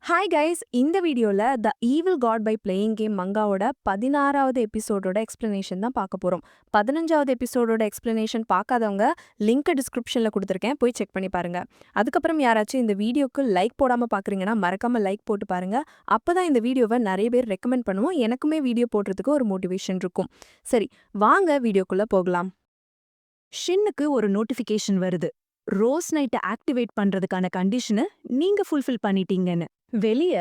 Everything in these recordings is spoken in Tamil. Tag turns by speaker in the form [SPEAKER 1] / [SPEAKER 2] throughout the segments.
[SPEAKER 1] ஹாய் கைஸ், இந்த வீடியோல the evil god by playing game மங்காவோட 16வது எபிசோடோட எக்ஸ்பிளனேஷன் தான் பார்க்க போறோம். 15வது எபிசோடோட எக்ஸ்பிளனேஷன் பார்க்காதவங்க லிங்க் டிஸ்கிரிப்ஷன்ல கொடுத்துருக்கேன், போய் செக் பண்ணி பாருங்க. அதுக்கப்புறம் யாராச்சும் இந்த வீடியோக்கு லைக் போடாம பார்க்குறீங்கன்னா மறக்காம லைக் போட்டு பாருங்க. அப்பதான் இந்த வீடியோவை நிறைய பேர் ரெக்கமெண்ட் பண்ணுவோம், எனக்குமே வீடியோ போடுறதுக்கு ஒரு மோட்டிவேஷன் இருக்கும். சரி, வாங்க வீடியோக்குள்ள போகலாம். ஷின்னுக்கு ஒரு நோட்டிஃபிகேஷன் வருது. ரோஸ் நைட்டை ஆக்டிவேட் பண்றதுக்கான கண்டிஷனை நீங்க ஃபுல்ஃபில் பண்ணிட்டீங்கன்னு. வெளிய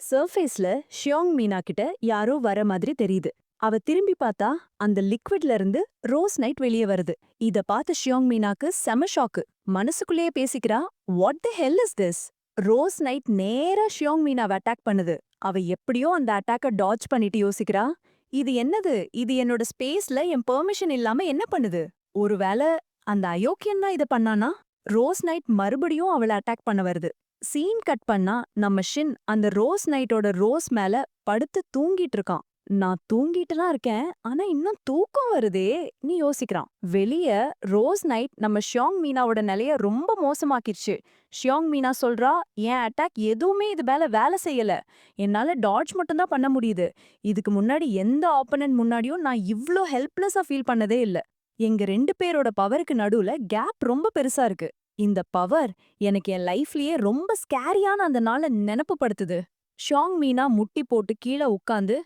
[SPEAKER 1] சர்ஃபேஸ்ல ஷியோங் மீனா கிட்ட யாரோ வர மாதிரி தெரியுது. அவ திரும்பி பார்த்தா அந்த லிக்விட்ல இருந்து ரோஸ் நைட் வெளியே வருது. இத பார்த்த ஷியோங் மீனாக்கு செம ஷாக்கு. மனசுக்குள்ளேயே பேசிக்கிறா, what the hell is this? Rose night நேரா ஷியோங் மீனாவை அட்டாக் பண்ணுது. அவ எப்படியோ அந்த அட்டாக்க டாட்ஜ் பண்ணிட்டு யோசிக்கிறா, இது என்னது? இது என்னோட ஸ்பேஸ்ல என் பெர்மிஷன் இல்லாம என்ன பண்ணுது? ஒருவேளை அந்த அயோக்கியன் தான் இத பண்ணானா? ரோஸ் நைட் மறுபடியும் அவளை அட்டாக் பண்ண வருது. சீன் கட் பண்ணா நம்ம ஷின் அந்த ரோஸ் நைட்டோட ரோஸ் மேல படுத்து தூங்கிட்டு இருக்கான். நான் தூங்கிட்டுலாம் இருக்கேன், ஆனா இன்னும் தூக்கம் வருதே நீ யோசிக்கிறான். வெளிய ரோஸ் நைட் நம்ம ஷியோங் மீனாவோட நிலைய ரொம்ப மோசமாக்கிருச்சு. ஷியோங் மீனா சொல்றா, என் அட்டாக் எதுவுமே இது மேல வேலை செய்யல, என்னால டாட்ஜ் மட்டும் தான் பண்ண முடியுது. இதுக்கு முன்னாடி எந்த ஆப்பனன்ட் முன்னாடியும் நான் இவ்ளோ ஹெல்ப்லெஸ்ஸா ஃபீல் பண்ணதே இல்ல. எங்க 2 பேரோட பவருக்கு நடுவுல கேப் ரொம்ப பெருசா இருக்கு. இந்த பவர் எனக்கு என் லைஃப்லயே ரொம்ப ஸ்கேரியான அந்த நாள நெனப்புப்படுத்துது. ஷாங் மீனா முட்டி போட்டு கீழ உட்கார்ந்து,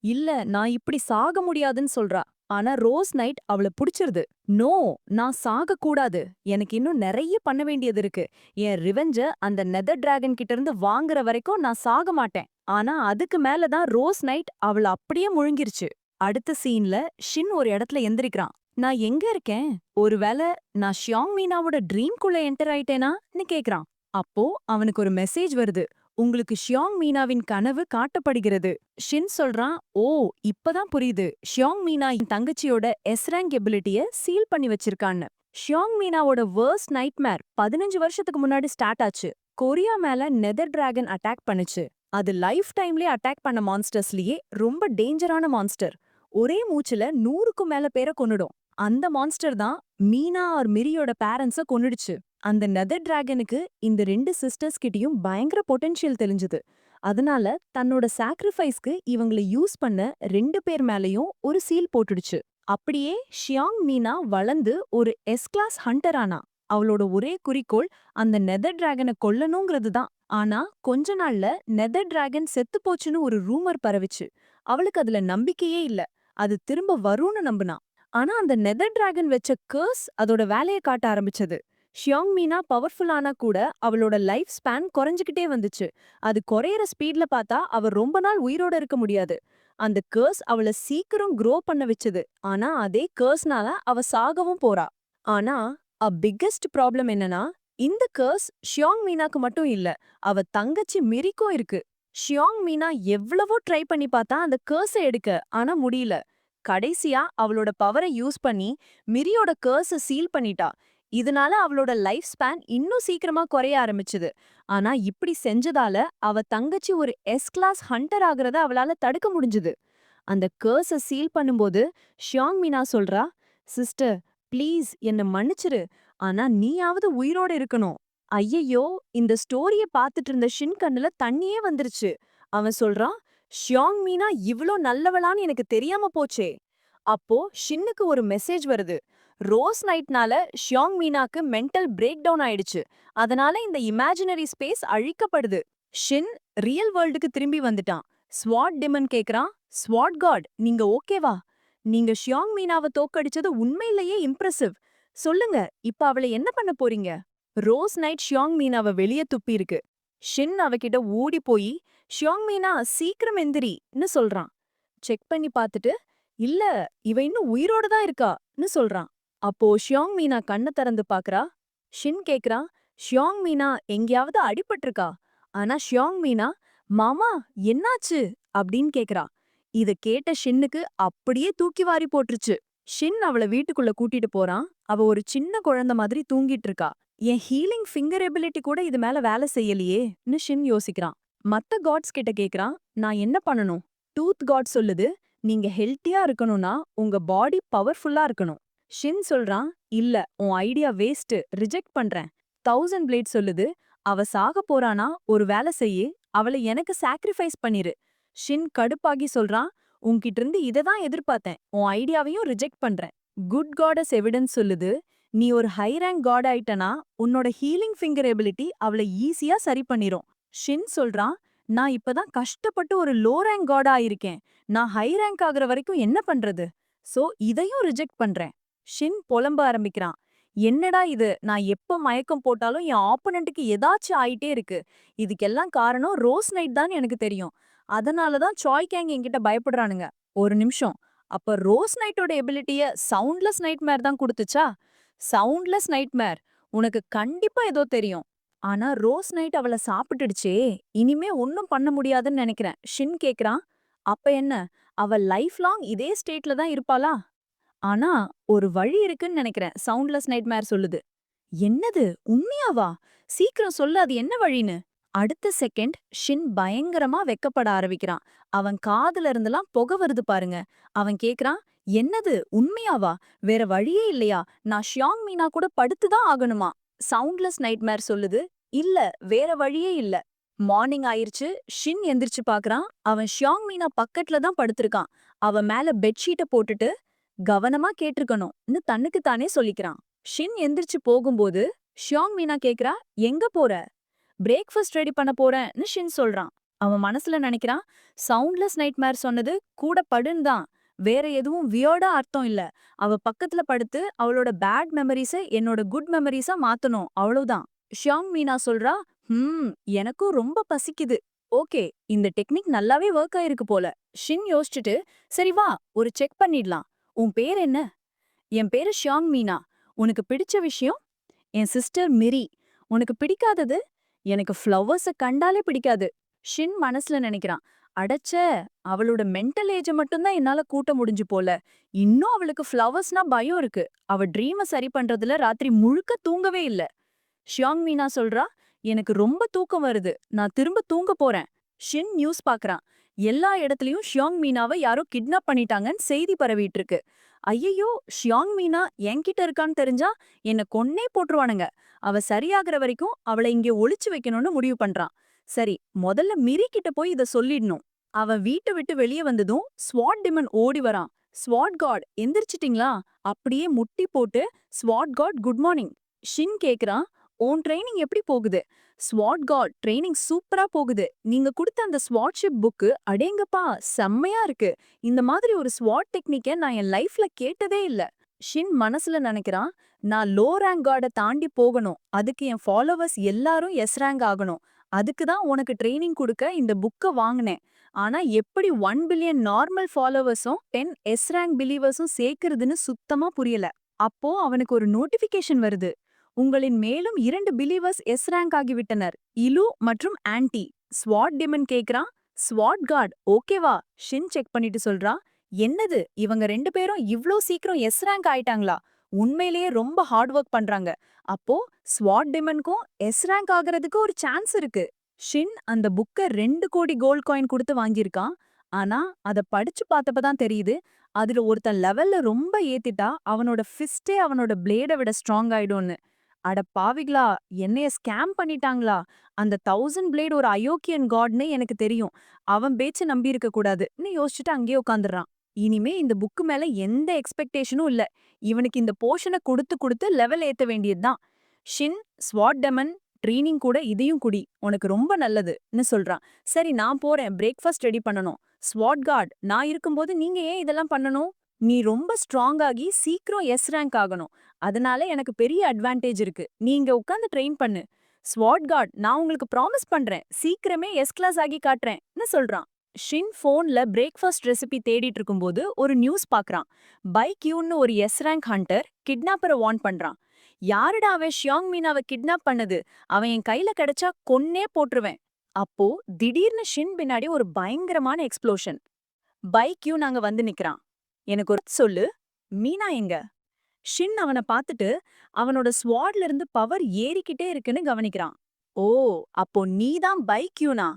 [SPEAKER 1] இல்ல நான் இப்படி சாக முடியாதுன்னு சொல்றா. ஆனா ரோஸ் நைட் அவள புடிச்சிருது. நோ, நான் சாக கூடாது. எனக்கு இன்னும் நிறைய பண்ண வேண்டியது இருக்கு. என் ரிவெஞ்ச அந்த நெதர் டிராகன் கிட்ட இருந்து வாங்குற வரைக்கும் நான் சாக மாட்டேன். ஆனா அதுக்கு மேல தான் ரோஸ் நைட் அவள அப்படியே முழுங்கிருச்சு. அடுத்த சீன்ல ஷின் ஒரு இடத்துல எந்திரிக்கிறான். நான் எங்க இருக்கேன்? ஒருவேளை நான் ஷியாங் மீனாவோட ட்ரீம்குள்ள என்டர் ஆயிட்டேனான்னு கேக்குறான். அப்போ அவனுக்கு ஒரு மெசேஜ் வருது. உங்களுக்கு ஷியாங் மீனாவின் கனவு காட்டப்படுகிறது. ஷின் சொல்றான், ஓ இப்பதான் புரியுது, ஷியாங் மீனா என் தங்கச்சியோட எஸ்ரேங்க் எபிலிட்டிய சீல் பண்ணி வச்சிருக்கான்னு. ஷியாங் மீனாவோட வேர்ஸ்ட் நைட்மேர் 15 வருஷத்துக்கு முன்னாடி ஸ்டார்ட் ஆச்சு. கொரியா மேல நெதர் டிராகன் அட்டாக் பண்ணுச்சு. அது லைஃப் டைம்லயே அட்டாக் பண்ண மான்ஸ்டர்ஸ்லயே ரொம்ப டேஞ்சரான மான்ஸ்டர். ஒரே மூச்சுல 100க்கும் மேல பேரை கொன்னுடும். அந்த மான்ஸ்டர் தான் மீனா ஆர் மிரியோட பேரண்ட்ஸ கொன்னுடுச்சு. அந்த நெதர் டிராகனுக்கு இந்த 2 சிஸ்டர்ஸ் கிட்டயும் பயங்கர பொட்டென்ஷியல் தெரிஞ்சது. அதனால தன்னோட சாக்ரிஃபைஸ்க்கு இவங்கள யூஸ் பண்ண 2 பேர் மேலயும் ஒரு சீல் போட்டுடுச்சு. அப்படியே ஷியாங் மீனா வளர்ந்து ஒரு எஸ் கிளாஸ் ஹண்டர் ஆனா. அவளோட ஒரே குறிக்கோள் அந்த நெதர் டிராகனை கொல்லணுங்கிறது தான். ஆனா கொஞ்ச நாள்ல நெதர் டிராகன் செத்து போச்சுன்னு ஒரு ரூமர் பரவிச்சு. அவளுக்கு அதுல நம்பிக்கையே இல்ல. அது திரும்ப வரும்னு நம்புனா. ஆனா அந்த நெதர் டிராகன் வச்ச கர்ஸ் அதோட வேலைய காட்ட ஆரம்பிச்சது. ஷியாங் மீனா பவர்ஃபுல்லானா கூட அவளோட லைஃப் ஸ்பேன் குறைஞ்சுக்கிட்டே வந்துச்சு. அது குறையற ஸ்பீட்ல பார்த்தா அவ ரொம்ப நாள் உயிரோட இருக்க முடியாது. அந்த கர்ஸ் அவள சீக்கிரம் க்ரோ பண்ண வச்சது. ஆனா அதே கர்ஸ்னால அவ சாகவும் போறா. ஆனா பிக்கெஸ்ட் ப்ராப்ளம் என்னன்னா, இந்த கர்ஸ் ஷியாங் மீனாக்கு மட்டும் இல்ல, அவ தங்கச்சி மிரிக்கும் இருக்கு. ஷியாங் மீனா எவ்வளவோ ட்ரை பண்ணி பார்த்தா அந்த கர்ஸ எடுக்க, ஆனா முடியல. கடைசியா அவளோட பவரை யூஸ் பண்ணி மிரியோட கர்ஸ சீல் பண்ணிட்டா. இதனால அவளோட லைஃப் ஸ்பேன் இன்னும் சீக்கிரமா குறைய ஆரம்பிச்சுது. ஆனா இப்படி செஞ்சதால அவ தங்கச்சி ஒரு எஸ் கிளாஸ் ஹண்டர் ஆகுறத அவளால தடுக்க முடிஞ்சுது. அந்த கர்ஸ சீல் பண்ணும்போது ஷியாங் மீனா சொல்றா, சிஸ்டர் ப்ளீஸ் என்ன மன்னிச்சிரு, ஆனா நீயாவது உயிரோட இருக்கணும். ஐயையோ, இந்த ஸ்டோரிய பாத்துட்டு இருந்த ஷின் கண்ணுல தண்ணியே வந்துருச்சு. அவன் சொல்றான், ஷியாங் மீனா இவ்ளோ நல்லவளான்னு எனக்கு தெரியாம போச்சே. அப்போ ஷின்னுக்கு ஒரு மெசேஜ் வருது. ரோஸ் நைட்னால ஷியாங் மீனாக்கு மென்டல் பிரேக் டவுன் ஆயிடுச்சு. அதனால இந்த இமேஜினரி ஸ்பேஸ் அழிக்கப்படுது. ஷின் ரியல் வேர்ல்டுக்கு திரும்பி வந்துட்டான். ஸ்வாட் டிமன் கேக்குறான், ஸ்வாட் காட் நீங்க ஓகேவா? நீங்க ஷியாங் மீனாவை தோக்கடிச்சது உண்மையிலேயே இம்ப்ரெசிவ். சொல்லுங்க, இப்ப அவளை என்ன பண்ண போறீங்க? ரோஸ் நைட் ஷியாங் மீனாவை வெளியே துப்பி இருக்கு. ஷின் அவகிட்ட ஓடி போய், ஷியாங் மீனா சீக்கிரம் எந்திரின்னு சொல்றான். செக் பண்ணி பார்த்துட்டு, இல்ல இவ இன்னும் உயிரோட தான் இருக்கான்னு சொல்றான். அப்போ ஷியாங் மீனா கண்ண திறந்து பாக்குறா. ஷின் கேக்குறான், ஷியாங் மீனா எங்கேயாவது அடிபட்டிருக்கா? ஆனா ஷியாங் மீனா, மாமா என்னாச்சு அப்படின்னு கேக்குறா. இத கேட்ட ஷின்னுக்கு அப்படியே தூக்கி வாரி போட்டுருச்சு. ஷின் அவள வீட்டுக்குள்ள கூட்டிட்டு போறான். அவ ஒரு சின்ன குழந்தை மாதிரி தூங்கிட்டு இருக்கா. என் ஹீலிங் ஃபிங்கர் எபிலிட்டி கூட இது மேல வேலை செய்யலையேன்னு ஷின் யோசிக்கிறான். மத்த காட்ஸ் கிட்ட கேக்குறான், நான் என்ன பண்ணணும்? டூத் காட் சொல்லுது, நீங்க ஹெல்த்தியா இருக்கணும்னா உங்க பாடி பவர்ஃபுல்லா இருக்கணும். ஷின் சொல்றான், இல்ல உன் ஐடியா வேஸ்ட், ரிஜெக்ட் பண்றேன். 1000 பிளேட் சொல்லுது, அவ சாக போறானா ஒரு வேலை செய்யு,
[SPEAKER 2] அவளை எனக்கு சாக்ரிஃபைஸ் பண்ணிரு. ஷின் கடுப்பாகி சொல்றான், உன்கிட்ட இருந்து இதை தான் எதிர்பார்த்தேன். உன் ஐடியாவையும் ரிஜெக்ட் பண்றேன். குட் காடஸ் எவிடன்ஸ் சொல்லுது, நீ ஒரு ஹை ரேங்க் காட் ஆயிட்டனா உன்னோட ஹீலிங் ஃபிங்கர் எபிலிட்டி அவளை ஈஸியா சரி பண்ணிரும். ஷின் சொல்றான், நான் இப்பதான் கஷ்டப்பட்டு ஒரு லோ ரேங்க் காடா ஆயிருக்கேன். நான் ஹை ரேங்க் ஆகுற வரைக்கும் என்ன பண்றது? சோ இதையும் ரிஜெக்ட் பண்றேன். ஷின் புலம்ப ஆரம்பிக்கிறான். என்னடா இது, நான் எப்ப மயக்கம் போட்டாலும் என் ஆப்போனண்ட்டுக்கு ஏதாச்சும் ஆயிட்டே இருக்கு. இதுக்கெல்லாம் காரணம் ரோஸ் நைட் தான் எனக்கு தெரியும். அதனால தான் சாய் கேங் என்கிட்ட பயப்படுறானுங்க. ஒரு நிமிஷம், அப்ப ரோஸ் நைட்டோட எபிலிட்டிய சவுண்ட்லெஸ் நைட்மேர் தான் கொடுத்துச்சா? சவுண்ட்லெஸ் நைட்மேர், உனக்கு கண்டிப்பா ஏதோ தெரியும். ஆனா ரோஸ் நைட் அவள சாப்பிட்டுடுச்சே, இனிமே ஒன்னும் பண்ண முடியாதுன்னு நினைக்கிறேன். ஷின் கேக்குறான், அப்ப என்ன, அவ லைஃப் லாங் இதே ஸ்டேட்ல தான் இருப்பாளா? ஆனா ஒரு வழி இருக்குன்னு நினைக்கிறேன், சவுண்ட்லெஸ் நைட்மேர் சொல்லுது. என்னது, உண்மையாவா? சீக்கிரம் சொல்லு, அது என்ன வழின்னு. அடுத்த செகண்ட் ஷின் பயங்கரமா வெக்கப்பட ஆரம்பிக்கிறான். அவன் காதுல இருந்தெல்லாம் புகை வருது பாருங்க. அவன் கேக்குறான், என்னது உண்மையாவா? வேற வழியே இல்லையா? நான் ஷியாங் மீனா கூட படுத்துதான் ஆகணுமா? சவுண்ட்லெஸ் நைட்மேர் சொல்லுது, இல்ல, வேற வழியே இல்ல. மார்னிங் ஆயிருச்சு. ஷின் எந்திரிச்சு பாக்குறான். அவன் ஷியாங் மீனா பக்கத்துல தான் படுத்திருக்கான். அவன் மேல பெட்ஷீட்டை போட்டுட்டு, கவனமா கேட்டிருக்கணும்னு தன்னுக்கு தானே சொல்லிக்கிறான். ஷின் எந்திரிச்சு போகும்போது ஷியாங் மீனா கேக்குறா, எங்க போற? பிரேக்ஃபாஸ்ட் ரெடி பண்ண போறேன்னு ஷின் சொல்றான். அவன் மனசுல நினைக்கிறான், சவுண்ட்லெஸ் நைட்மேர் சொன்னது கூட படுன்னு தான். வேற எதுவும் வியர்டா அர்த்தம் இல்ல. அவ பக்கத்துல படுத்து அவளோட பேட் மெமரிஸ என்னோட குட் மெமரிஸா மாத்தணும், அவ்வளவுதான். ஷியாங் மீனா சொல்றா, எனக்கும் ரொம்ப பசிக்குது. ஓகே, இந்த டெக்னிக் நல்லாவே ஒர்க் ஆயிருக்கு போல. ஷின் யோசிச்சுட்டு, சரி வா, ஒரு செக் பண்ணிடலாம். உன் பேர் என்ன? என் பேரு ஷியாங் மீனா. உனக்கு பிடிச்ச விஷயம்? என் சிஸ்டர் மிரி. உனக்கு பிடிக்காதது? எனக்கு ஃப்ளவர்ஸ கண்டாலே பிடிக்காது. ஷின் மனசுல நினைக்கிறான், அடச்ச, அவளோட மென்டல் ஏஜ மட்டும்தான் என்னால கூட்ட முடிஞ்சு போல. இன்னும் அவளுக்கு ஃப்ளவர்ஸ்னா பயம் இருக்கு. அவ ட்ரீம சரி பண்றதுல ராத்திரி முழுக்க தூங்கவே இல்ல. ஷியாங் மீனா சொல்றா, எனக்கு ரொம்ப தூக்கம் வருது, நான் திரும்ப தூங்க போறேன். ஷின் நியூஸ் பாக்குறான். எல்லா இடத்துலயும் ஷியாங் மீனாவை யாரோ கிட்னாப் பண்ணிட்டாங்கன்னு செய்தி பரவிட்டு இருக்கு. ஐயையோ, ஷியாங் மீனா என்கிட்ட இருக்கான்னு தெரிஞ்சா என்ன கொன்னே போட்டுருவானுங்க. அவ சரியாகிற வரைக்கும் அவளை இங்கே ஒளிச்சு வைக்கணும்னு முடிவு பண்றான். சரி, முதல்ல மிரி கிட்ட போய் இத சொல்லிடணும். அவன் வீட்டை விட்டு வெளியே வந்ததும் ஸ்வாட் டிமன் ஓடி வரான். ஸ்வாட் காட், எந்திரிச்சிட்டீங்களா? அப்படியே முட்டி போட்டு, ஸ்வாட் காட் குட் மார்னிங். ஷின் கேக்குறான், உன் ட்ரைனிங் எப்படி போகுது? ஸ்வாட் காட், ட்ரைனிங் சூப்பரா போகுது. நீங்க கொடுத்த அந்த ஸ்வாட்ஷிப் புக்கு அடேங்கப்பா செம்மையா இருக்கு. இந்த மாதிரி ஒரு ஸ்வாட் டெக்னிக்க நான் என் லைஃப்ல கேட்டதே இல்ல. ஷின் மனசுல நினைக்கிறான், நான் லோ ரேங்க் கார்ட தாண்டி போகணும். அதுக்கு என் ஃபாலோவர்ஸ் எல்லாரும் எஸ் ரேங்க் ஆகணும். அதுக்கு தான் உனக்கு ட்ரைனிங் கொடுக்க இந்த புக்க வாங்கினேன். ஆனா எப்படி 1 பில்லியன் நார்மல் ஃபாலோவர்ஸும் 10 எஸ் ரேங்க் பிலீவர்ஸும் சேர்க்கறதுன்னு சுத்தமா புரியல. அப்போ அவனுக்கு ஒரு நோட்டிபிகேஷன் வருது. உங்களின் மேலும் 2 பிலீவர்ஸ் எஸ் ரேங்க் ஆகிவிட்டனர், இலு மற்றும் ஆன்டி. ஸ்வாட் டிமன் கேக்குறான், ஸ்வாட் காட் ஓகேவா? ஷின் செக் பண்ணிட்டு சொல்றா, என்னது, இவங்க 2 பேரும் இவ்ளோ சீக்கிரம் எஸ் ரேங்க் ஆயிட்டாங்களா? உண்மையிலேயே ரொம்ப ஹார்ட் ஒர்க் பண்றாங்க. அப்போ ஸ்வாட் டிமனுக்கும் எஸ் ரேங்க் ஆகிறதுக்கு ஒரு சான்ஸ் இருக்கு. ஷின் அந்த புக்க 2 கோடி கோல்ட் காயின் கொடுத்து வாங்கியிருக்கான். ஆனா அத படிச்சு பார்த்தப்பதான் தெரியுது, அதுல ஒருத்தன் லெவல்ல ரொம்ப ஏத்திட்டா அவனோட ஃபிஸ்டே அவனோட பிளேட விட ஸ்ட்ராங் ஆயிடும்னு. அட பாவிகளா, என்னைய ஸ்கேம் பண்ணிட்டாங்களா? அந்த 1000 பிளேட் ஒரு அயோக்கியன் காட்னு எனக்கு தெரியும். அவன் பேச்ச நம்பி இருக்க கூடாதுன்னு யோசிச்சுட்டு அங்கேயே உட்காந்துறான். இனிமே இந்த புக்கு மேல எந்த எக்ஸ்பெக்டேஷனும் இல்ல. இவனுக்கு இந்த போர்ஷனை கொடுத்து கொடுத்து லெவல் ஏத்த வேண்டியதுதான். ஷின், ஸ்வாட் டெமன், ட்ரீனிங் கூட இதையும் குடி, உனக்கு ரொம்ப நல்லதுன்னு சொல்றான். சரி, நான் போறேன், பிரேக்ஃபாஸ்ட் ரெடி பண்ணணும். ஸ்வாட் காட், நான் இருக்கும்போது நீங்க ஏன் இதெல்லாம் பண்ணணும்? நீ ரொம்ப ஸ்ட்ராங் ஆகி சீக்கிரம் எஸ் ரேங்க் ஆகணும். அதனால எனக்கு பெரிய அட்வான்டேஜ் இருக்கு. நீ இங்க உட்கார்ந்து ட்ரெயின் பண்ணு. ஸ்வாட் காட், நான் உங்களுக்கு ப்ராமிஸ் பண்றேன், சீக்கிரமே எஸ் கிளாஸ் ஆகி காட்டுறேன்னு சொல்றான். ஷின் போன்ல பிரேக்ஃபாஸ்ட் ரெசிபி தேடிட்டு இருக்கும்போது ஒரு நியூஸ் பாக்குறான். பைக் யூன்னு ஒரு எஸ் ரேங்க் ஹண்டர் கிட்னாப்பரை வார்ன் பண்றான். யாருடா அவன் ஷியாங் மீனாவை கிட்னாப் பண்ணது? அவன் என் கையில கிடைச்சா கொன்னே போட்டுருவேன். அப்போ திடீர்னு ஷின் பின்னாடி ஒரு பயங்கரமான எக்ஸ்ப்ளோஷன். பைக் யூ நாங்க வந்து நிக்கிறான். எனக்கு ஒரு சொல்லு, மீனா எங்க? ஷின் அவனை பார்த்துட்டு அவனோட ஸ்வாட்ல இருந்து பவர் ஏறிக்கிட்டே இருக்குன்னு கவனிக்கிறான். ஓ, அப்போ நீதான் பைக் யூனா?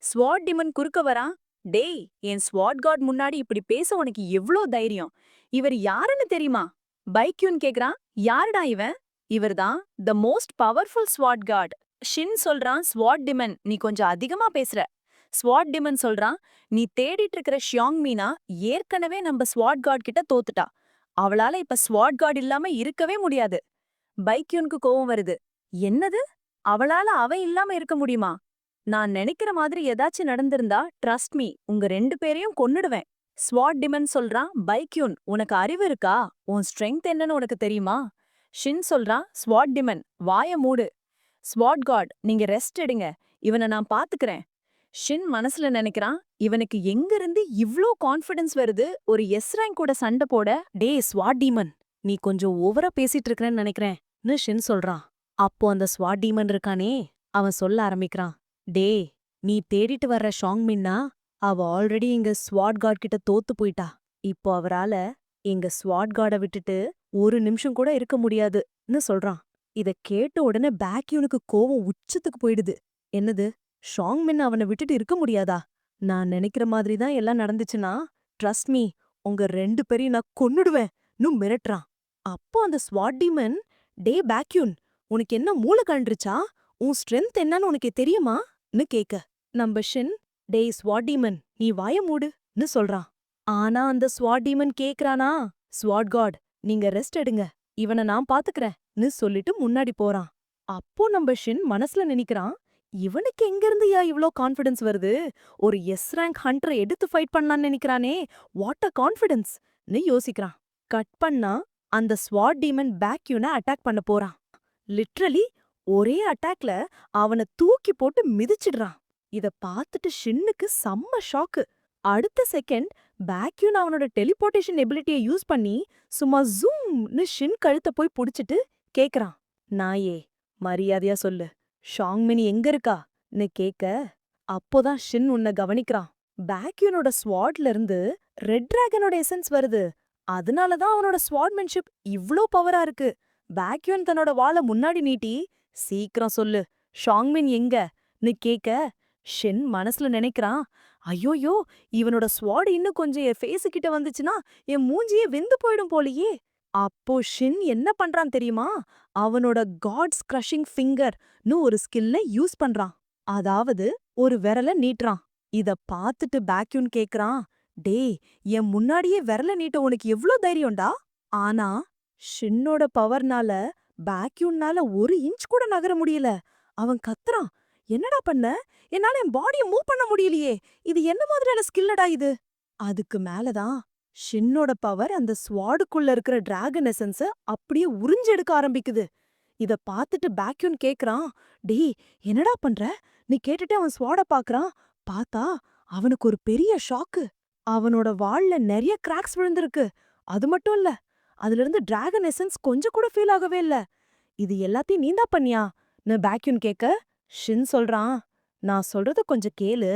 [SPEAKER 2] ஸ்வாட் டிமன் குறுக்க வரான். டேய், என் ஸ்வாட் காட் முன்னாடி இப்படி பேச உனக்கு எவ்ளோ தைரியம்? இவர் யாருன்னு தெரியுமா? பைக் யூன் கேக்குறான். யாருடா இவன்? இவர்தான் the most powerful sword god. Shin சொல்றான், ஸ்வாட் டிமன் நீ கொஞ்சம் அதிகமா பேசுற. ஸ்வாட் டிமன் சொல்றான், நீ தேடிட்டு இருக்கிற ஷியாங் மீனா ஏற்கனவே நம்ம ஸ்வாட் காட் கிட்ட தோத்துட்டா. அவளால இப்ப ஸ்வாட் காட் இல்லாம இருக்கவே முடியாது. பைக்யூனுக்கு கோவம் வருது. என்னது? அவளால அவ இல்லாம இருக்க முடியுமா? நான் நினைக்கிற மாதிரி ஏதாச்சும் நடந்திருந்தா ட்ரஸ்ட் மீ உங்க 2 பேரையும் கொன்னுடுவேன். ஸ்வாட் டிமன் சொல்றான், பைக்யூன் உனக்கு அறிவு இருக்கா? உன் ஸ்ட்ரெங்த் என்னன்னு உனக்கு தெரியுமா? ஷின் சொல்றான், ஸ்வாட் டிமன் வாய மூடு. ஸ்வாட் காட் நீங்க ரெஸ்ட் எடுங்க. இவனை நான் பாத்துக்கிறேன். ஷின் மனசுல நினைக்கிறான், இவனுக்கு எங்க இருந்து இவ்ளோ கான்ஃபிடன்ஸ் வருது ஒரு எஸ் ரேங்க் கூட சண்டை போட? டே ஸ்வாட் டீமன், நீ கொஞ்சம் ஓவரா பேசிட்டு இருக்கறேன்னு நினைக்கிறேன்னு ஷின் சொல்றான். அப்போ அந்த ஸ்வாட் டீமன் இருக்கானே, அவன் சொல்ல ஆரம்பிக்கிறான், டே நீ தேடிட்டு வர்ற ஷாங் மின்னா அவ ஆல்ரெடி எங்க ஸ்வாட் காட் கிட்ட தோத்து போயிட்டா. இப்போ அவரால எங்க ஸ்வாட் காட விட்டுட்டு ஒரு நிமிஷம் கூட இருக்க முடியாதுன்னு சொல்றான். இத கேட்ட உடனே பேக்யூனுக்கு கோவம் உச்சத்துக்கு போயிடுது. என்னது, ஷாங் மின் அவனை விட்டுட்டு இருக்க முடியாதா? நான் நினைக்கிற மாதிரி தான் எல்லாம் நடந்துச்சுன்னா ட்ரஸ்ட் மீ உங்க 2 பேரையும் நான் கொன்னுடுவேன்னு மிரட்டுறான். அப்போ அந்த ஸ்வாட் டீமன், டே பேக்யூன் உனக்கு என்ன மூளை கழண்டுருச்சா? உன் ஸ்ட்ரென்த் என்னன்னு உனக்கு தெரியுமான்னு கேக்க, நம்ம ஷின், டேய் ஸ்வாட் டீமன் நீ வாய மூடுன்னு சொல்றான். ஆனா அந்த ஸ்வாட் டீமன் கேக்குறானா, ஸ்வாட் காட் நீங்க ரெஸ்ட் எடுங்க, இவனை நான் பாத்துக்கறேன்னு சொல்லிட்டு முன்னாடி போறான். அப்போ நம்ம ஷின் மனசுல நினைக்கிறான், இவனுக்கு எங்கிருந்துயா இவ்ளோ கான்ஃபிடன்ஸ் வருது? ஒரு எஸ் ரேங்க் ஹண்டரை எடுத்து ஃபைட் பண்ணலான்னு நினைக்கிறானே, வாட் அ கான்ஃபிடன்ஸ்னு யோசிக்கிறான். கட் பண்ணா அந்த ஸ்வாட் டீமன் பேக்யூனை அட்டாக் பண்ண போறான். லிட்ரலி ஒரே அட்டாக்ல அவனை தூக்கி போட்டு மிதிச்சிடுறான். இத பார்த்துட்டு ஷின்னுக்கு செம்ம ஷாக்கு. அடுத்த செகண்ட் பேக்யூன் அவனோட டெலிபோர்டேஷன் எபிலிட்டியை யூஸ் பண்ணி சும்மா ஜூம்னு ஷின் கழுத்த போய் புடிச்சிட்டு கேக்குறான், நாயே மரியாதையா சொல்லு, ஷாங்மினி எங்க இருக்கான்னு கேக்க, அப்போதான் ஷின் உன்னை கவனிக்கிறான். பேக்யூனோட ஸ்வாட்ல இருந்து ரெட் டிராகனோட எசன்ஸ் வருது. அதனாலதான் அவனோட ஸ்வாட்மேன்ஷிப் இவ்ளோ பவரா இருக்கு. பேக்யூன் தன்னோட வாளை முன்னாடி நீட்டி, சீக்கிரம் சொல்லு ஷாங்மின் எங்கன்னு கேக்க, ஷின் மனசுல நினைக்கிறான், ஐயோயோ இவனோட ஸ்வாட் இன்னும் கொஞ்சம் என் ஃபேஸு கிட்ட வந்துச்சுன்னா என் மூஞ்சியே வெந்து போயிடும் போலியே. அப்போ ஷின் என்ன பண்றான் தெரியுமா? அவனோட காட்ஸ் கிரஷிங் ஃபிங்கர்னு ஒரு ஸ்கில்ல யூஸ் பண்றான். அதாவது ஒரு விரல நீட்டுறான். இத பார்த்துட்டு பேக்யூன் கேக்குறான், டேய் என் முன்னாடியே விரல நீட்ட உனக்கு எவ்ளோ தைரியம்டா? ஆனா ஷின்னோட பவர்னால பேக்யூன்னால ஒரு இன்ச் கூட நகர முடியல. அவன் கத்துறான், என்னடா பண்ண? என்னால என் பாடிய மூவ் பண்ண முடியலையே. இது என்ன மாதிரியான ஸ்கில்லடா இது? அதுக்கு மேலதான் ஷின்னோட பவர் அந்த ஸ்வாடுக்குள்ள இருக்கிற டிராகன் எசன்ஸ அப்படியே உறிஞ்செடுக்க ஆரம்பிக்குது. இத பார்த்துட்டு பேக்யூன் கேக்குறான், டேய் என்னடா பண்ற? நீ கேட்டுட்டு அவன் ஸ்வாட பாக்குறான். பார்த்தா அவனுக்கு ஒரு பெரிய ஷாக்கு. அவனோட வாள்ல நிறைய கிராக்ஸ் விழுந்திருக்கு. அது மட்டும் இல்ல, அதுல இருந்து டிராகன் எசன்ஸ் கொஞ்சம் கூட ஃபீல் ஆகவே இல்ல. இது எல்லாத்தையும் நீந்தான் பண்ணியான்னு பேக்யூன் கேக்க, ஷின் சொல்றான், நான் சொல்றத கொஞ்சம் கேளு,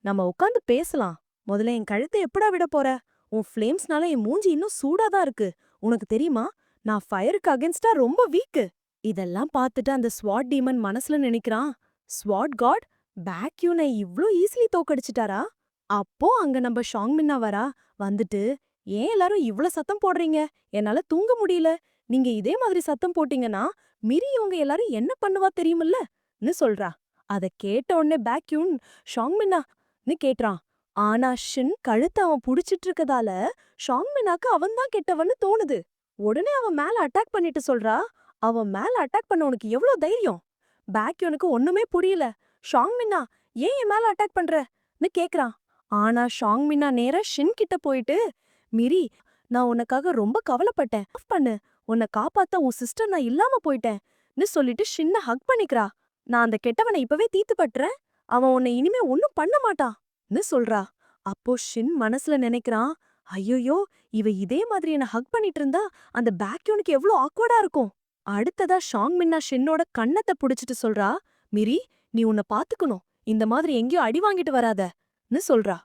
[SPEAKER 2] நம்ம உட்காந்து பேசலாம். முதல்ல என் கழுத்தை எப்படா விட போற? உன் ஃப்ளேம்ஸ்னால என் மூஞ்சி இன்னும் சூடாதான் இருக்கு. உனக்கு தெரியுமா, நான் ஃபயருக்கு அகென்ஸ்டா ரொம்ப வீக்கு. இதெல்லாம் பார்த்துட்டு அந்த ஸ்வாட் டீமன் மனசுல நினைக்கிறான், ஸ்வாட் காட் பேக்யூனை இவ்ளோ ஈஸிலி தோக்கடிச்சிட்டாரா? அப்போ அங்க நம்ம ஷாங்மின்னா வரா. வந்துட்டு, ஏன் எல்லாரும் இவ்ளோ சத்தம் போடுறீங்க? என்னால தூங்க முடியல. நீங்க இதே மாதிரி சத்தம் போட்டீங்கன்னா மிரி இவங்க எல்லாரும் என்ன பண்ணுவா தெரியுமில்லன்னு சொல்றா. அத கேட்ட உடனே பேக்யூன் ஷாங்மின்னான்னு கேட்றான். ஆனா ஷின் கழுத்த அவன் புடிச்சிட்டு இருக்கதால ஷாங்மின்னாக்கு அவன்தான் கெட்டவன்னு தோணுது. உடனே அவன் மேல அட்டாக் பண்ணிட்டு சொல்றா, அவன் மேல அட்டாக் பண்ண உனக்கு எவ்ளோ தைரியம்? பேக்யூனுக்கு ஒண்ணுமே புரியல. ஷாங்மின்னா ஏன் என் மேல அட்டாக் பண்றன்னு கேக்குறான். ஆனா ஷாங்மின்னா நேரா ஷின் கிட்ட போயிட்டு, மிரி நான் உனக்காக ரொம்ப கவலைப்பட்டேன். ஆஃப் பண்ணு, உன்னை காப்பாத்த உன் சிஸ்டர் நான் இல்லாம போயிட்டேன்னு சொல்லிட்டு ஷின்ன ஹக் பண்ணிக்கிறா. நான் அந்த கெட்டவனை இப்பவே தீத்து பட்டுறேன். அவன் உன்னை இனிமே ஒன்னும் பண்ண மாட்டான்னு சொல்றா. அப்போ ஷின் மனசுல நினைக்கிறான், ஐயோயோ இவ இதே மாதிரி என்ன ஹக் பண்ணிட்டு இருந்தா அந்த பேக்யூனுக்கு எவ்ளோ ஆக்வர்டா இருக்கும். அடுத்ததா ஷாங்மின்னா ஷின்னோட கண்ணத்தை புடிச்சிட்டு சொல்றா, மிரி நீ உன்னை பாத்துக்கணும், இந்த மாதிரி எங்கேயோ அடி வாங்கிட்டு வராதன்னு சொல்றா.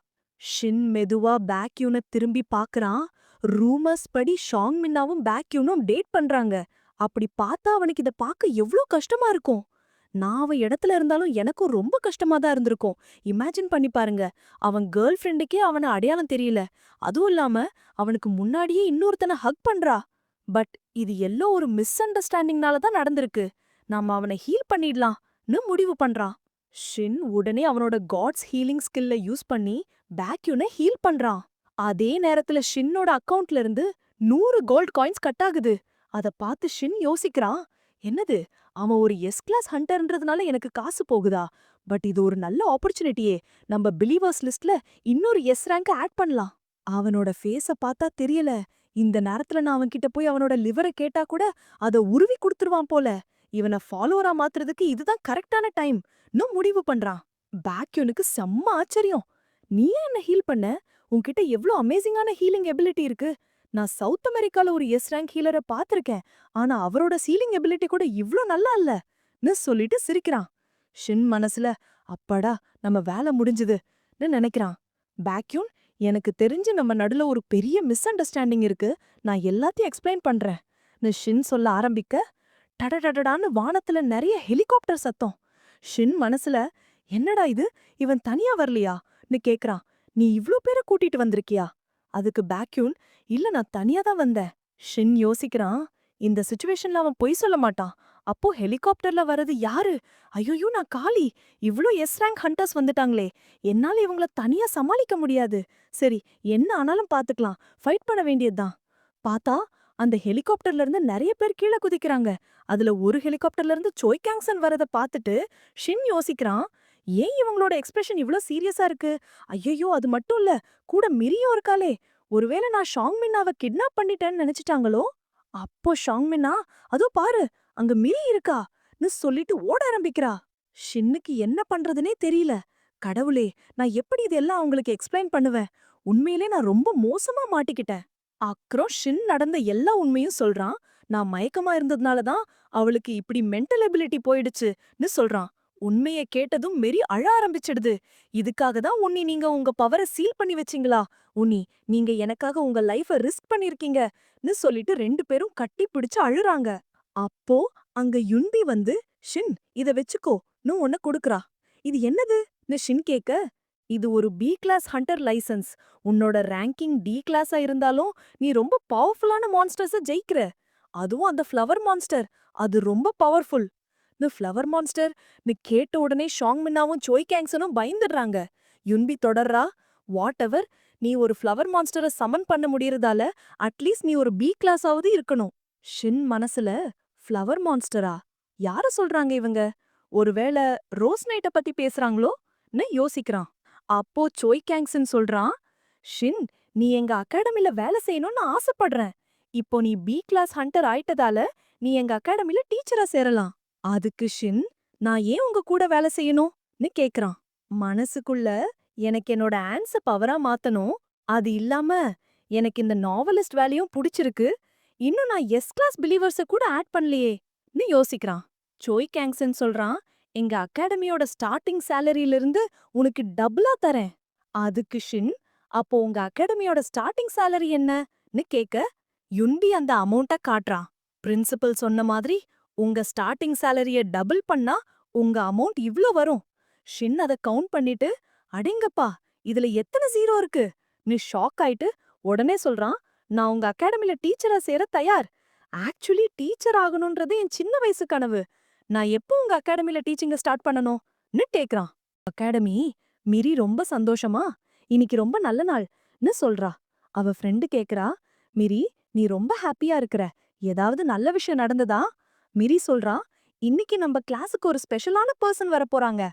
[SPEAKER 2] ஷின் மெதுவா பேக்யூனை திரும்பி பாக்குறான். ரூமர்ஸ் படி ஷாங்மின்னாவும் பேக்யூனும் டேட் பண்றாங்க. அப்படி பார்த்தா அவனுக்கு இத பார்க்க எவ்ளோ கஷ்டமா இருக்கும். நான் அவன் இடத்துல இருந்தாலும் எனக்கும் ரொம்ப கஷ்டமா தான் இருந்திருக்கும். இமேஜின் பண்ணி பாருங்க, அவன் கேர்ள் ஃப்ரெண்டுக்கே அவன அடையாளம் தெரியல. அதுவும் இல்லாம அவனுக்கு முன்னாடியே இன்னொருத்தனை ஹக் பண்றா. பட் இது எல்லாம் ஒரு மிஸ் அண்டர்ஸ்டாண்டிங்னால தான் நடந்திருக்கு. நாம அவனை ஹீல் பண்ணிடலாம் முடிவு பண்றான். ஷின் உடனே அவனோட காட்ஸ் ஹீலிங் ஸ்கில்ல யூஸ் பண்ணி பேக்யூனை ஹீல் பண்றான். அதே நேரத்துல ஷின்னோட அக்கவுண்ட்ல இருந்து 100 கோல்ட் காயின்ஸ் கட் ஆகுது. அத பார்த்து ஷின் யோசிக்கிறான், என்னது, அவன் ஒரு எஸ் கிளாஸ் ஹண்டர்ன்றதுனால எனக்கு காசு போகுதா? பட் இது ஒரு நல்ல ஆப்பர்ச்சுனிட்டியே. நம்ம பிலீவர்ஸ் லிஸ்ட்ல இன்னொரு எஸ் ரேங்க் ஆட் பண்ணலாம். அவனோட ஃபேஸ பார்த்தா தெரியல, இந்த நேரத்துல நான் அவன்கிட்ட போய் அவனோட லிவர கேட்டா கூட அத உருவி குடுத்துருவான் போல. இவனை ஃபாலோவரா மாத்துறதுக்கு இதுதான் கரெக்டான டைம் முடிவு பண்றான். பேக்யூனுக்கு செம்ம ஆச்சரியம். நீ ஏன் என்ன ஹீல் பண்ண? உன்கிட்ட எவ்ளோ அமேசிங்கான ஹீலிங் எபிலிட்டி இருக்கு. நான் சவுத் அமெரிக்கால ஒரு எஸ் ரேங்க் ஹீலரை பாத்திருக்கேன். ஆனா அவரோட ஹீலிங் எபிலிட்டி கூட இவ்ளோ நல்லா இல்லன்னு சொல்லிட்டு சிரிக்கிறான். ஷின் மனசுல, அப்பாடா, நம்ம வேலை முடிஞ்சுதுன்னு நினைக்கிறான். பேக்யூன், எனக்கு தெரிஞ்சு நம்ம நடுல ஒரு பெரிய மிஸ் அண்டர்ஸ்டாண்டிங் இருக்கு. நான் எல்லாத்தையும் எக்ஸ்பிளைன் பண்றேன்னு ஷின் சொல்ல ஆரம்பிக்க, டடடடடான்னு வானத்துல நிறைய ஹெலிகாப்டர் சத்தம். ஷின் மனசுல, என்னடா இது, இவன் தனியா வரலையான்னு கேக்குறான். நீ இவ்ளோ பேரை கூட்டிட்டு வந்திருக்கியா? அதுக்கு பேக்யூன், இல்ல, நான் தனியா தான் வந்தேன். ஷின் யோசிக்கிறான், இந்த சிச்சுவேஷன்ல அவன் பொய் சொல்ல மாட்டான். அப்போ ஹெலிகாப்டர்ல வர்றது யாரு? ஐயோ, நான் காலி. இவ்ளோ எஸ் ரேங்க் ஹண்டர்ஸ் வந்துட்டாங்களே, என்னால இவங்கள தனியா சமாளிக்க முடியாது. சரி, என்ன ஆனாலும் பாத்துக்கலாம், ஃபைட் பண்ண வேண்டியதுதான். பாத்தா அந்த ஹெலிகாப்டர்ல இருந்து நிறைய பேர் கீழே குதிக்கிறாங்க. அதுல ஒரு ஹெலிகாப்டர்ல இருந்து சோய் கேங்சன் வரத பாத்துட்டு ஷின் யோசிக்கிறான், ஏன் இவங்களோட எக்ஸ்பிரஷன் இவ்ளோ சீரியஸா இருக்கு? ஐயோ, அது மட்டும் இல்ல, கூட மிரியும் இருக்காளே. ஒருவேளை நான் ஷாங்மின்னாவை கிட்னாப் பண்ணிட்டேன்னு நினைச்சிட்டாங்களோ? அப்போ ஷாங்மின்னா, அதோ பாரு, அங்க மிரி இருக்கான்னு சொல்லிட்டு ஓட ஆரம்பிக்கிறா. ஷின்னுக்கு என்ன பண்றதுனே தெரியல. கடவுளே, நான் எப்படி இதெல்லாம் அவங்களுக்கு எக்ஸ்பிளைன் பண்ணுவேன்? உண்மையிலே நான் ரொம்ப மோசமா மாட்டிக்கிட்டேன். அக்ரோம் ஷின் நடந்த எல்லா உண்மையும் சொல்றான். நான் மயக்கமா இருந்ததுனால தான் அவளுக்கு இப்படி மென்டல் எபிலிட்டி போயிடுச்சுன்னு சொல்றான். உண்மைய கேட்டதும் மெரி அழ ஆரம்பிச்சிடுது. இதுக்காக தான் உன்னி நீங்க உங்க பவரை சீல் பண்ணி வச்சீங்களா? உன்னி, நீங்க எனக்காக உங்க லைஃப ரிஸ்க் பண்ணிருக்கீங்கன்னு சொல்லிட்டு 2 பேரும் கட்டி பிடிச்சு அழுறாங்க. அப்போ அங்க யுன்பி வந்து, ஷின், இத வெச்சுக்கோன்னு ஒன்ன குடுக்குறா. இது என்னதுன்னு ஷின் கேக்க, இது ஒரு பி கிளாஸ் ஹண்டர் லைசன்ஸ். உன்னோட ரேங்கிங் டி கிளாஸா இருந்தாலும் நீ ரொம்ப பவர்ஃபுல்லான மான்ஸ்டர்ஸ ஜெயிக்கிற. அதுவும் அந்த ஃப்ளவர் மான்ஸ்டர், அது ரொம்ப பவர்ஃபுல். ஃப்ளவர் மான்ஸ்டர்னு கேட்ட உடனே ஷாங்மின்னாவும் சோய் கேங்சனும் பயந்துடுறாங்க. யுன்பி தொடர்றா, வாட் எவர், நீ ஒரு ஃப்ளவர் மான்ஸ்டரை சமன் பண்ண முடியறதால அட்லீஸ்ட் நீ ஒரு பி கிளாஸாவது இருக்கணும். ஷின் மனசுல, ஃப்ளவர் மான்ஸ்டரா? யார சொல்றாங்க இவங்க? ஒருவேளை ரோஸ் நைட்ட பத்தி பேசுறாங்களோன்னு யோசிக்கிறான். அப்போ சோய் கேங்சன் சொல்றான், ஷின், நீ எங்க அகாடமில வேலை செய்யணும்னு ஆசைப்படுறேன். இப்போ நீ பி கிளாஸ் ஹண்டர் ஆயிட்டதால நீ எங்க அகாடமில டீச்சரா சேரலாம். அதுக்கு ஷின், நான் ஏன் உங்க கூட வேலை செய்யணும்னு கேக்குறான். மனசுக்குள்ள, எனக்கு என்னோட ஆன்சர் பவரா மாத்தணும். அது இல்லாம எனக்கு இந்த நாவலிஸ்ட் வேலையும் புடிச்சிருக்கு. இன்னும் நான் எஸ் கிளாஸ் பிலீவர்ஸ கூட ஆட் பண்ணலையேன்னு யோசிக்கிறான். சோய் கேங்சன் சொல்றான், எங்க அகாடமியோட ஸ்டார்டிங் சேலரியில இருந்து உனக்கு டபுளா தரேன். அதுக்கு ஷின், அப்போ உங்க அகாடமியோட ஸ்டார்டிங் சேலரி என்னன்னு கேக்க, யுன்பி அந்த அமௌண்ட்ட காட்டுறான். பிரின்சிபல் சொன்ன மாதிரி உங்க ஸ்டார்டிங் சேலரிய டபுள் பண்ணா உங்க அமௌண்ட் இவ்ளோ வரும். ஷின் அத கவுண்ட் பண்ணிட்டு, அடேங்கப்பா, இதுல எத்தனை ஜீரோ இருக்கு நீ ஷாக் ஆயிட்டு உடனே சொல்றான், நான் உங்க அகாடமில டீச்சரா சேர தயார். ஆக்சுவலி டீச்சர் ஆகணும்ன்றது என் சின்ன வயசு கனவு. நான் எப்போ உங்க அகாடமில டீச்சிங்க ஸ்டார்ட் பண்ணணும்னு கேக்குறான். அகாடமி, மிரி ரொம்ப சந்தோஷமா, இன்னைக்கு ரொம்ப நல்ல நாள்னு சொல்றா. அவ ஃப்ரெண்டு கேக்குறா, மிரி, நீ ரொம்ப ஹாப்பியா இருக்கற, ஏதாவது நல்ல விஷயம் நடந்ததா? மிரி சொல்றா, இன்னைக்கு நம்ம கிளாஸுக்கு ஒரு ஸ்பெஷலான பர்சன் வர போறாங்க.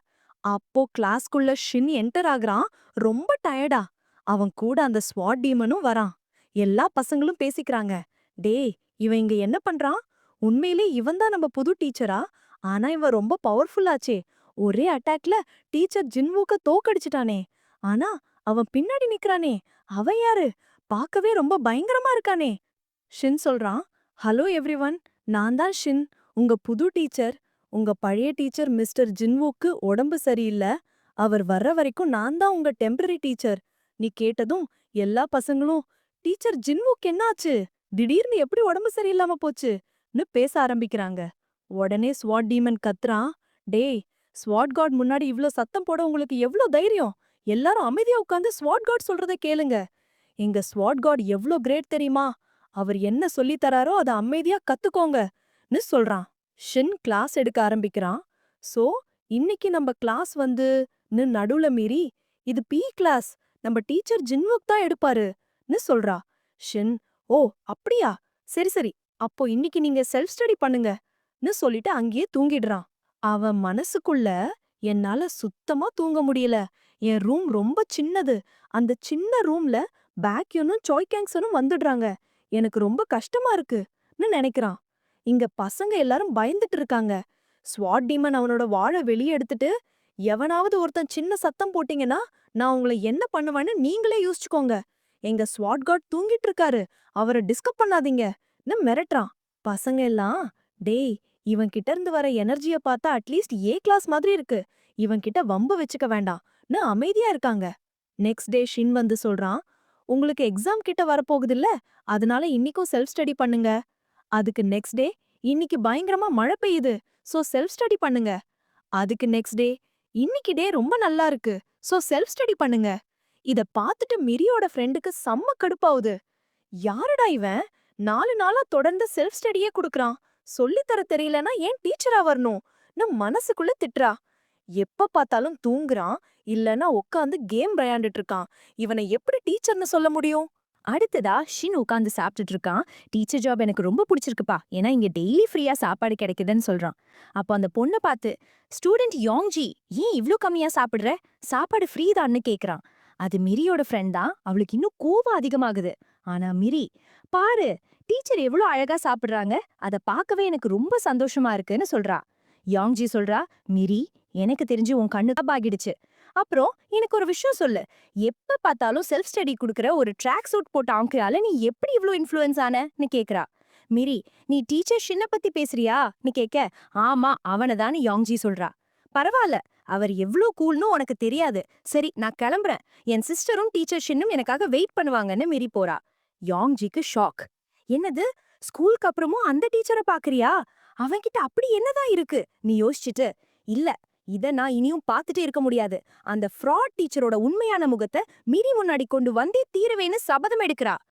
[SPEAKER 2] அப்போ கிளாஸ்க்குள்ள ஷின் என்டர் ஆகுறான், ரொம்ப டயர்டா. அவன் கூட அந்த ஸ்வாட் டீமனும் வரான். எல்லா பசங்களும் பேசிக்கிறாங்க, டேய், இவன் இங்க என்ன பண்றான்? உண்மையிலே இவன் தான் நம்ம புது டீச்சரா? ஆனா இவன் ரொம்ப பவர்ஃபுல்லாச்சே. ஒரே அட்டாக்ல டீச்சர் ஜின்வூக்க தோக்கடிச்சிட்டானே. ஆனா அவன் பின்னாடி நிக்கறானே, அவன் யாரு? பார்க்கவே ரொம்ப பயங்கரமா இருக்கானே. ஷின் சொல்றான், ஹலோ எவ்ரிவன், நான் தான் ஷின், உங்க புது டீச்சர். உங்க பழைய டீச்சர் மிஸ்டர் ஜின்வூக்கு உடம்பு சரியில்ல. அவர் வர்ற வரைக்கும் நான் தான் உங்க டெம்பரரி டீச்சர். நீ கேட்டதும் எல்லா பசங்களும், டீச்சர் ஜின்வூக்கு என்னாச்சு? திடீர்னு எப்படி உடம்பு சரியில்லாம போச்சுன்னு பேச ஆரம்பிக்கிறாங்க. உடனே ஸ்வாட் டீமன் கத்துறான், டேய், ஸ்வாட் காட் முன்னாடி இவ்ளோ சத்தம் போட உங்களுக்கு எவ்ளோ தைரியம்? எல்லாரும் அமைதியா உட்கார்ந்து ஸ்வாட் காட் சொல்றத கேளுங்க. எங்க ஸ்வாட் காட் எவ்ளோ கிரேட் தெரியுமா? அவர் என்ன சொல்லி தராரோ அத அமைதியா கத்துக்கோங்கன்னு சொல்றான். ஷின் கிளாஸ் எடுக்க ஆரம்பிக்கிறான்.
[SPEAKER 1] சோ இன்னைக்கு நம்ம கிளாஸ் நடுவுல மீறி இது பி கிளாஸ், நம்ம டீச்சர் ஜின்வுக் தான் எடுப்பாருன்னு சொல்றா. ஷின், ஓ அப்படியா, சரி சரி, அப்போ இன்னைக்கு நீங்க செல்ஃப் ஸ்டடி பண்ணுங்கன்னு சொல்லிட்டு அங்கேயே தூங்கிடுறான். அவன் மனசுக்குள்ள, என்னால சுத்தமா தூங்க முடியல, என் ரூம் ரொம்ப சின்னது, அந்த சின்ன ரூம்ல பேக்யூனும் சாய்கேங்ஸனும் வந்துடுறாங்க, எனக்கு ரொம்ப கஷ்டமா இருக்குன்னு நினைக்கிறான். இங்க பசங்க எல்லாரும் பயந்துட்டு இருக்காங்க. ஸ்வாட் டீமன் அவனோட வாளை வெளியே எடுத்துட்டு, எவனாவது ஒருத்தன் சின்ன சத்தம் போட்டீங்கன்னா நான் உங்களை என்ன பண்ணுவேன்னு நீங்களே யோசிச்சுக்கோங்க. எங்க ஸ்வாட் காட் தூங்கிட்டு இருக்காரு, அவரை டிஸ்டர்ப் பண்ணாதீங்கன்னு மிரட்டுறான். பசங்க எல்லாம், டேய், இவன் கிட்ட இருந்து வர எனர்ஜிய பார்த்தா அட்லீஸ்ட் ஏ கிளாஸ் மாதிரி இருக்கு, இவன் கிட்ட வம்பு வச்சுக்க வேண்டாம்னு அமைதியா இருக்காங்க. நெக்ஸ்ட் டே ஷின் சொல்றான், உங்களுக்கு எக்ஸாம் கிட்ட வரப்போகுதுல்ல, அதனால இன்னிக்கும் செல்ஃப் ஸ்டடி பண்ணுங்க. அதுக்கு நெக்ஸ்ட் டே, இன்னைக்கு பயங்கரமா மழை பெய்யுது, சோ செல்ஃப் ஸ்டடி பண்ணுங்க. அதுக்கு நெக்ஸ்ட் டே, இன்னைக்கு டே ரொம்ப நல்லா இருக்கு, சோ செல்ஃப் ஸ்டடி பண்ணுங்க. இத பார்த்துட்டு மிரியோட ஃப்ரெண்டுக்கு செம்ம கடுப்பாவுது. யாருடா இவன், 4 நாளா தொடர்ந்து செல்ஃப் ஸ்டடியே குடுக்கறான், சொல்லித் தர தெரியலனா ஏன் டீச்சரா வரணும்னு மனசுக்குள்ள திட்டுறா. எப்ப பார்த்தாலும் தூங்குறான், இல்லனா உட்காந்து கேம் விளையாண்டுட்டு இருக்கான், இவனை எப்படி டீச்சர்னு சொல்ல முடியும்?
[SPEAKER 2] அடுத்ததா ஷின் உட்கார்ந்து சாப்பிட்டுட்டு இருக்கான். டீச்சர் ஜாப் எனக்கு ரொம்ப பிடிச்சிருக்குப்பா, ஏன்னா இங்க டெய்லி ஃப்ரீயா சாப்பாடு கிடைக்குதுன்னு சொல்றான். அப்போ அந்த பொண்ணை பார்த்து, ஸ்டூடெண்ட் யோங்ஜி, ஏன் இவ்ளோ கம்மியா சாப்பிடுற, சாப்பாடு ஃப்ரீ தான்னு கேக்குறான். அது மிரியோட ஃப்ரெண்ட் தான். அவளுக்கு இன்னும் கோவம் அதிகமாகுது. ஆனா மிரி, பாரு, டீச்சர் எவ்வளவு அழகா சாப்பிடுறாங்க, அத பார்க்கவே எனக்கு ரொம்ப சந்தோஷமா இருக்குன்னு சொல்றா. யாங்ஜி சொல்றா, மிரி, எனக்கு தெரிஞ்சு உன் கண்ணு ஆகிடுச்சு. அப்புறம் எனக்கு ஒரு விஷயம் சொல்லு, எப்ப பார்த்தாலும் செல்ஃப் ஸ்டடி குடுக்கற ஒரு ட்ராக் சூட் போட்ட ஆங்கிளால நீ எப்படி இவ்ளோ இன்ஃப்ளூயன்ஸ் ஆனன்னு கேக்குறா. மிரி, நீ டீச்சர் ஷின்ன பத்தி பேசுறியான்னு கேட்க, ஆமா அவனதான்னு யாங்ஜி சொல்றா. பரவாயில்ல, அவர் எவ்ளோ கூல்னு உனக்கு தெரியாது, சரி நான் கிளம்புறேன், என் சிஸ்டரும் டீச்சர் ஷின்னும் எனக்காக வெயிட் பண்ணுவாங்கன்னு மிரி போறா. யாங்ஜிக்கு ஷாக். என்னது, ஸ்கூலுக்கு அப்புறமும் அந்த டீச்சரை பாக்குறியா, அவன்கிட்ட அப்படி என்னதான் இருக்கு நீ யோசிச்சுட்டு, இல்ல, இத நான் இனியும் பார்த்துட்டே இருக்க முடியாது, அந்த ஃப்ராட் டீச்சரோட உண்மையான முகத்தை மிரி முன்னாடி கொண்டு வந்தே தீருவேன்னு சபதம் எடுக்கிறா.